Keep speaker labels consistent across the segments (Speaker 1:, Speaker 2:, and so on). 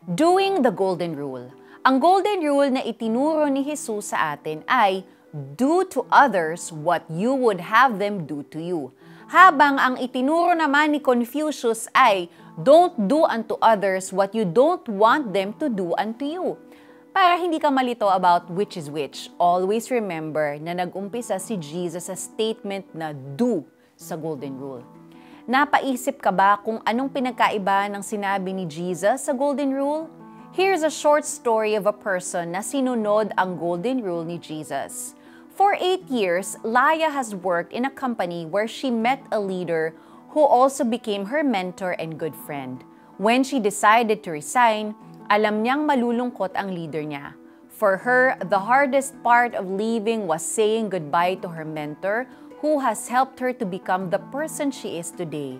Speaker 1: Doing the Golden Rule. Ang Golden Rule na itinuro ni Jesus sa atin ay, do to others what you would have them do to you. Habang ang itinuro naman ni Confucius ay, don't do unto others what you don't want them to do unto you. Para hindi ka malito about which is which, always remember na nag-umpisa si Jesus sa statement na do sa Golden Rule. Napaisip ka ba kung anong pinagkaiba ng sinabi ni Jesus sa Golden Rule? Here's a short story of a person na sinunod ang Golden Rule ni Jesus. For 8 years, Laya has worked in a company where she met a leader who also became her mentor and good friend. When she decided to resign, alam niyang malulungkot ang leader niya. For her, the hardest part of leaving was saying goodbye to her mentor who has helped her to become the person she is today.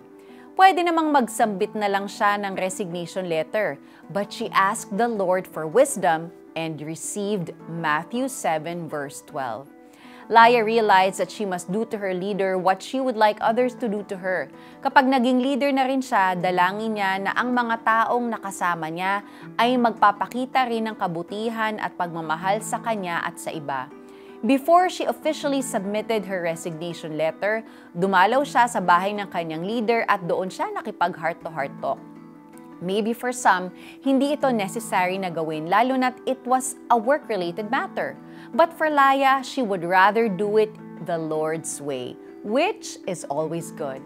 Speaker 1: Pwede namang magsambit na lang siya ng resignation letter, but she asked the Lord for wisdom and received Matthew 7 verse 12. Laya realized that she must do to her leader what she would like others to do to her. Kapag naging leader na rin siya, dalangin niya na ang mga taong nakasama niya ay magpapakita rin ng kabutihan at pagmamahal sa kanya at sa iba. Before she officially submitted her resignation letter, dumalaw siya sa bahay ng kanyang leader at doon siya nakipag-heart-to-heart talk. Maybe for some, hindi ito necessary na gawin lalo na't it was a work-related matter. But for Laya, she would rather do it the Lord's way, which is always good.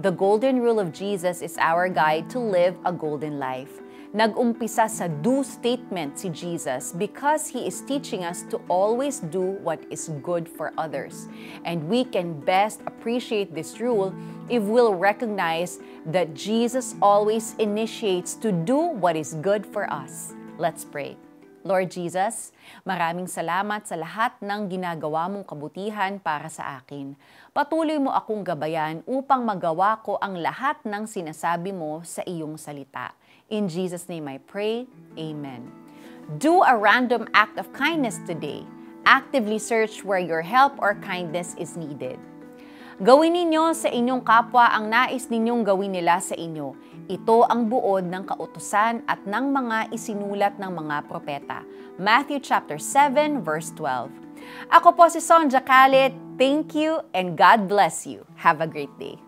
Speaker 1: The Golden Rule of Jesus is our guide to live a golden life. Nag-umpisa sa do statement si Jesus because He is teaching us to always do what is good for others. And we can best appreciate this rule if we'll recognize that Jesus always initiates to do what is good for us. Let's pray. Lord Jesus, maraming salamat sa lahat ng ginagawa mong kabutihan para sa akin. Patuloy mo akong gabayan upang magawa ko ang lahat ng sinasabi mo sa iyong salita. In Jesus' name I pray, Amen. Do a random act of kindness today. Actively search where your help or kindness is needed. Gawin ninyo sa inyong kapwa ang nais ninyong gawin nila sa inyo. Ito ang buod ng kautusan at ng mga isinulat ng mga propeta. Matthew chapter 7 verse 12. Ako po si Sonja Calit. Thank you and God bless you. Have a great day.